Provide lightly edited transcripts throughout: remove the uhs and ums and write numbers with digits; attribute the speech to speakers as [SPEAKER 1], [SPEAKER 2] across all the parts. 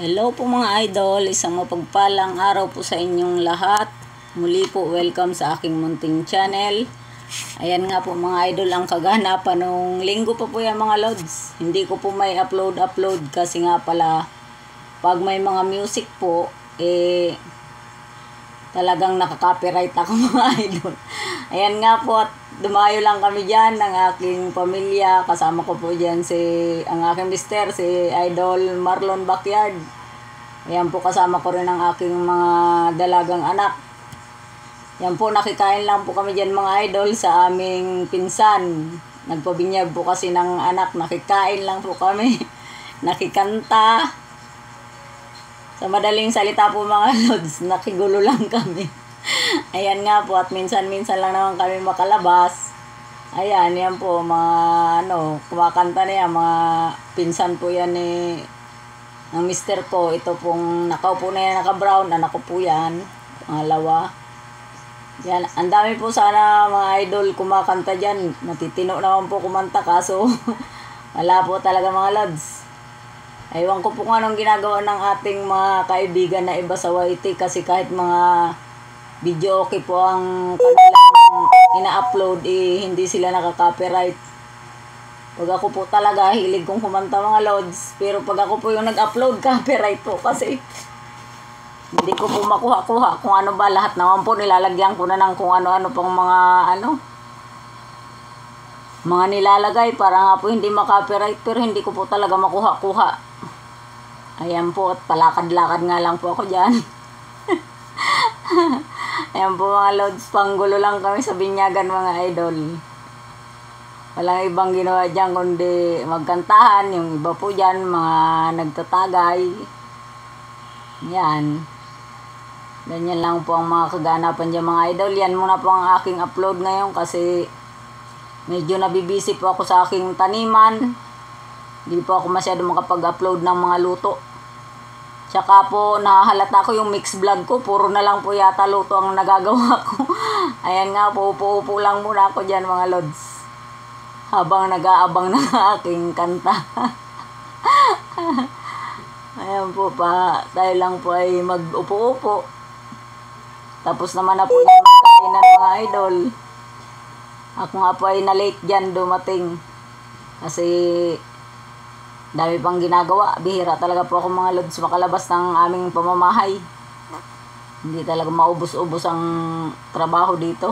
[SPEAKER 1] Hello po mga idol, isang mapagpalang araw po sa inyong lahat. Muli po, welcome sa aking munting channel. Ayan nga po mga idol, ang kaganapan nung linggo pa po yan mga lods. Hindi ko po may upload kasi nga pala pag may mga music po, talagang nakaka-copyright ako mga idol. Ayan nga po, at dumayo lang kami dyan ng aking pamilya. Kasama ko po dyan ang aking mister, si Idol Marlon Backyard. Ayan po, kasama ko rin ang aking mga dalagang anak. Yan po, nakikain lang po kami dyan mga idol sa aming pinsan. Nagpabinyag po kasi ng anak, nakikain lang po kami. Nakikanta. Sa madaling salita po mga lods, nakigulo lang kami. Ayan nga po, at minsan-minsan lang naman kami makalabas. Ayan, yan po, mga kumakanta na yan, mga pinsan po yan ng mister ko. Ito pong nakaupo na yan, naka-brown, anak ko po yan, pangalawa. Yan, ang dami po sana mga idol kumakanta dyan. Matitino naman po kumanta, kaso wala po talaga mga lods. Ewan ko po kung anong ginagawa ng ating mga kaibigan na iba sa YT, kasi kahit mga video okay po ang kanilang ina-upload, hindi sila nakaka-copyright. Pag ako po talaga, hilig kong kumanta mga lods, pero pag ako po yung nag-upload, copyright po kasi hindi ko po makuha-kuha kung ano ba. Lahat naman po nilalagyan ko na ng kung ano-ano pang mga nilalagay para nga po hindi makopyright, pero hindi ko po talaga makuha-kuha. Ayan po, at palakad-lakad nga lang po ako dyan. Ayan po mga lods, panggulo lang kami sa binyagan mga idol. Walang ibang ginawa dyan kundi magkantahan. Yung iba po dyan, mga nagtatagay. Yan. Ganyan lang po ang mga kaganapan dyan mga idol. Yan muna po ang aking upload ngayon kasi medyo nabibisi po ako sa aking taniman. Hindi po ako masyado makapag-upload ng mga luto. Tsaka po, nahalata ko yung mix vlog ko. Puro na lang po yata luto ang nagagawa ko. Ayan nga po, upo-upo lang muna ako dyan mga lods. Habang nag-aabang ng aking kanta. Ayan po pa, tayo lang po ay mag-upo-upo. Tapos naman na po yung magkainan mga idol. Ako nga po ay na-late dyan dumating. Kasi dami pang ginagawa. Bihira talaga po ako mga lods makalabas ng aming pamamahay. Hindi talaga maubos-ubos ang trabaho dito.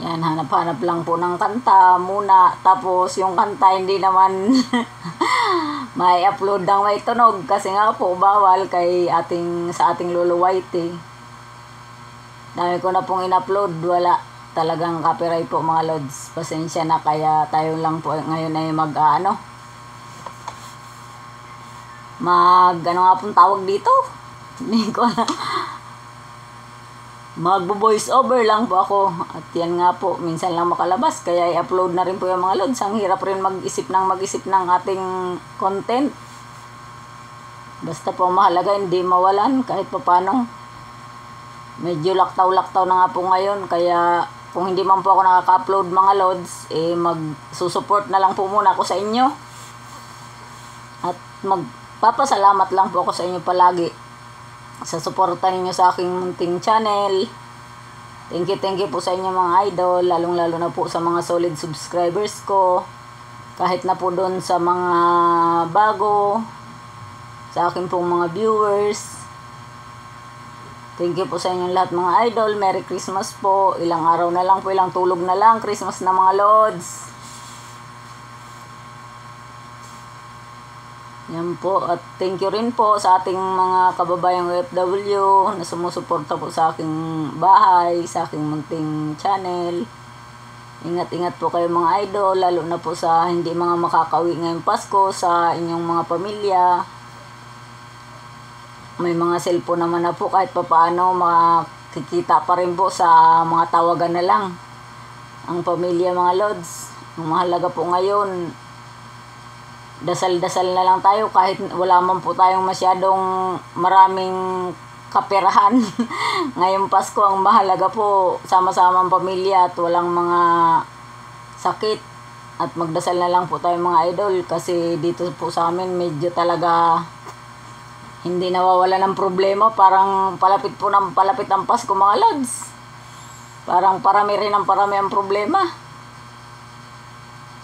[SPEAKER 1] Yan, hanap-hanap lang po ng kanta muna. Tapos yung kanta hindi naman may upload ng may tunog. Kasi nga po bawal sa ating Lolo Whitey. Dami ko na pong in-upload. Wala talagang copyright po mga lods. Pasensya na, kaya tayo lang po ngayon ay ano nga pong tawag dito, hindi ko alam. Magbo-voice over lang po ako. At yan nga po, minsan lang makalabas, kaya i-upload na rin po yung mga lods. Ang hirap rin mag-isip ng ating content. Basta po mahalaga hindi mawalan kahit pa paano. Medyo laktaw-laktaw na nga po ngayon, kaya kung hindi man po ako nakaka-upload mga lods, magsusupport na lang po muna ako sa inyo. At magpapasalamat lang po ako sa inyo palagi sa suporta ninyo sa aking munting channel. Thank you po sa inyo mga idol, lalong-lalo na po sa mga solid subscribers ko. Kahit na po doon sa mga bago, sa aking pong mga viewers. Thank you po sa inyong lahat mga idol. Merry Christmas po. Ilang araw na lang po, ilang tulog na lang, Christmas na mga lods. Yan po. At thank you rin po sa ating mga kababayang OFW na sumusuporta po sa aking bahay, sa aking munting channel. Ingat-ingat po kayo mga idol, lalo na po sa hindi mga makakauwi ngayong Pasko, sa inyong mga pamilya. May mga cellphone naman na po, kahit pa paano makikita pa rin po sa mga tawagan na lang ang pamilya mga lods. Ang mahalaga po ngayon, dasal-dasal na lang tayo kahit wala man po tayong masyadong maraming kaperahan. Ngayong Pasko, ang mahalaga po sama-sama ang pamilya at walang mga sakit. At magdasal na lang po tayo mga idol kasi dito po sa amin medyo talaga hindi nawawala ng problema. Parang palapit po ng palapit ang Pasko mga lods. Parang parami rin ang parami ang problema.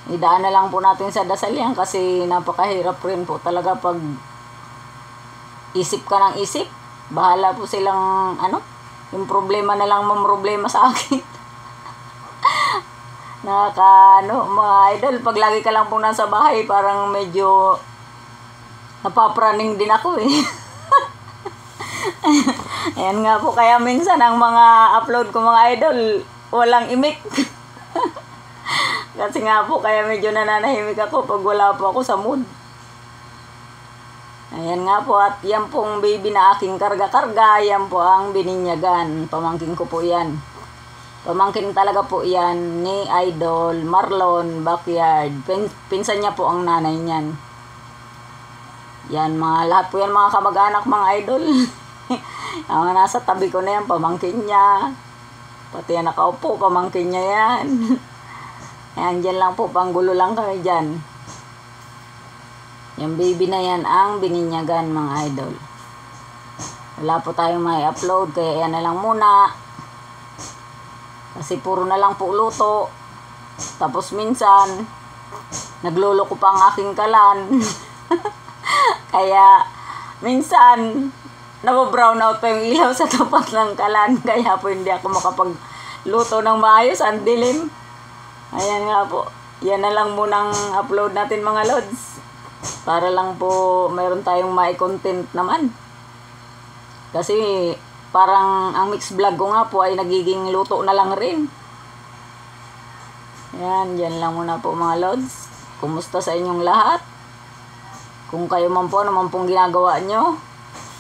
[SPEAKER 1] Idaan na lang po natin sa dasal yan kasi napakahirap rin po talaga pag isip ka ng isip. Bahala po silang yung problema na lang mamroblema sa akin. Mga idol, pag lagi ka lang po nasa bahay, parang medyo napapraning din ako eh. Ayan nga po, kaya minsan ang mga upload ko mga idol, walang imik. Kasi nga po, kaya medyo nananahimik ako pag wala po ako sa mood. Ayan nga po, at yan pong baby na aking karga-karga, yan po ang bininyagan. Pamangkin ko po yan. Pamangkin talaga po yan ni Idol Marlon Backyard. Pinsan niya po ang nanay niyan. Yan, lahat po yan mga kamag-anak mga idol. Ang mga nasa tabi ko na yan, pamangkin niya. Pati yan nakaupo, pamangkin niya yan. Ayan, dyan lang po, panggulo lang kami dyan. Yung baby na yan ang bininyagan mga idol. Wala po tayong may upload, kaya yan na lang muna. Kasi puro na lang po luto. Tapos minsan, nagluloko pa ang aking kalan. Kaya, minsan, nababrown out pa yung ilaw sa tapat ng kalan. Kaya po hindi ako makapagluto ng maayos. Ang dilim. Ayan nga po. Yan na lang munang upload natin mga lods. Para lang po mayroon tayong mai-content naman. Kasi parang ang mix vlog ko nga po ay nagiging luto na lang rin. Yan, dyan lang muna po mga lods. Kumusta sa inyong lahat? Kung kayo man po, ano man pong ginagawa nyo,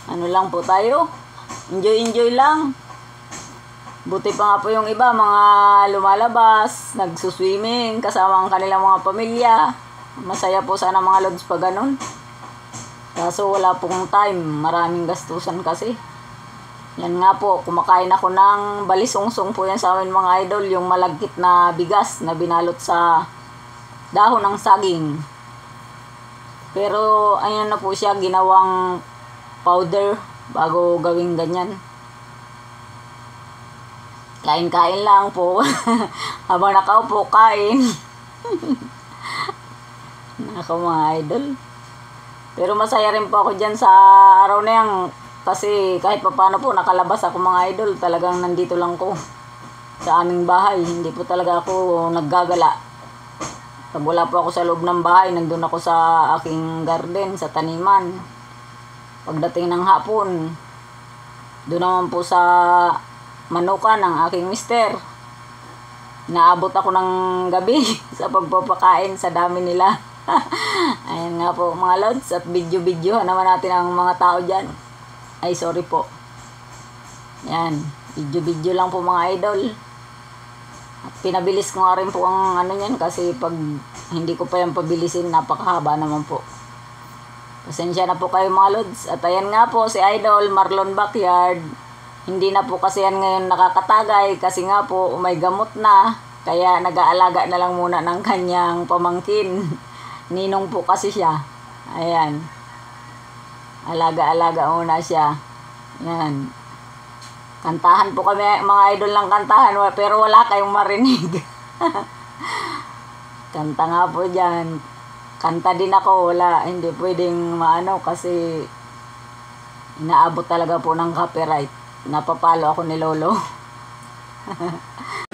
[SPEAKER 1] ano lang po tayo, enjoy lang. Buti pa nga po yung iba, mga lumalabas, nagsuswimming, kasama ang kanilang mga pamilya. Masaya po sana mga lods pag ganun. Kaso wala pong time, maraming gastusan kasi. Yan nga po, kumakain ako ng balisungsong po yan sa amin mga idol, yung malagkit na bigas na binalot sa dahon ng saging. Pero ayun na po siya, ginawang powder bago gawing ganyan. Kain-kain lang po. Habang nakaupo, kain. Nako mga idol. Pero masaya rin po ako dyan sa araw na yan. Kasi kahit pa paano po nakalabas ako mga idol, talagang nandito lang ko sa aming bahay. Hindi po talaga ako naggagala. Pag wala po ako sa loob ng bahay, nandun ako sa aking garden, sa taniman. Pagdating ng hapon, doon naman po sa manukan ng aking mister. Naabot ako ng gabi sa pagpapakain sa dami nila. Ayan nga po mga lods, at video-video naman natin ang mga tao dyan. Ay, sorry po. Yan. Video-video lang po mga idol. At pinabilis ko nga rin po ang yan kasi pag hindi ko pa yan pabilisin, napakahaba naman po. Pasensya na po kayo mga lods. At ayan nga po si Idol Marlon Backyard. Hindi na po kasi yan ngayon nakakatagay kasi nga po may gamot na. Kaya nag-aalaga na lang muna ng kanyang pamangkin. Ninong po kasi siya. Ayan. Alaga-alaga muna siya. Yan. Kantahan po kami, mga idol ng kantahan, pero wala kayong marinig. Kanta nga po dyan. Kanta din ako, wala. Hindi pwedeng maano kasi inaabot talaga po ng copyright. Napapalo ako ni Lolo.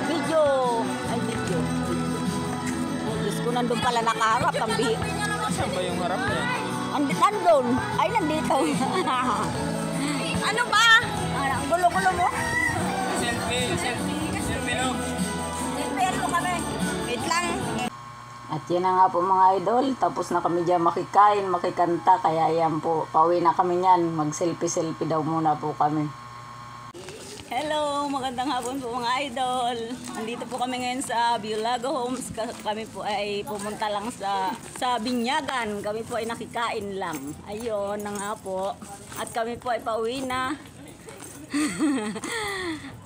[SPEAKER 1] Video! Ay, video. Ay, Diyos ko, nandun pala nakaharap.
[SPEAKER 2] Saan ba yung harap niya?
[SPEAKER 1] Nandun. Ay, nandito.
[SPEAKER 3] Ano ba?
[SPEAKER 1] Ang gulo-gulo mo.
[SPEAKER 2] Selfie no?
[SPEAKER 3] Nagpero kami. Wait lang.
[SPEAKER 1] At yan na nga po mga idol. Tapos na kami dyan makikain, makikanta. Kaya yan po, pauwi na kami yan. Mag-selfie-selfie daw muna po kami. Hello, magandang hapon po mga idol. Nandito po kami ngayon sa Biolago Homes. Kami po ay pumunta lang sa Binyagan. Kami po ay nakikain lang. Ayun na nga po. At kami po ay pauwi na.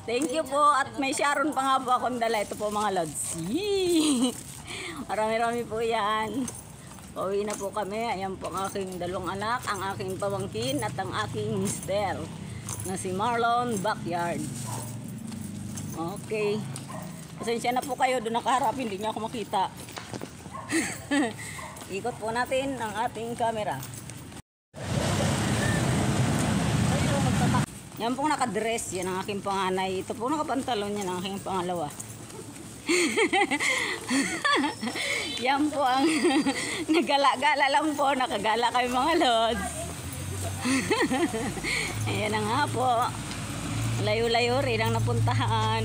[SPEAKER 1] Thank you po. At may Sharon pa nga po akong dala. Ito po mga lods. Yee! Marami-rami po yan. Pauwi na po kami. Ayan po ang aking dalawang anak, ang aking pamangkin at ang aking mister na si Marlon Backyard. Okay. Pasensya na po kayo. Doon nakaharap. Hindi niya ako makita. Ikot po natin ang ating camera. Yan pong nakadress, yan ang aking panganay. Ito po nakapantalon, yan ang aking pangalawa. Yan po ang nagala-gala lang po, nakagala kayo mga lods. Ayan na nga po. Layo-layo rin ang napuntahan.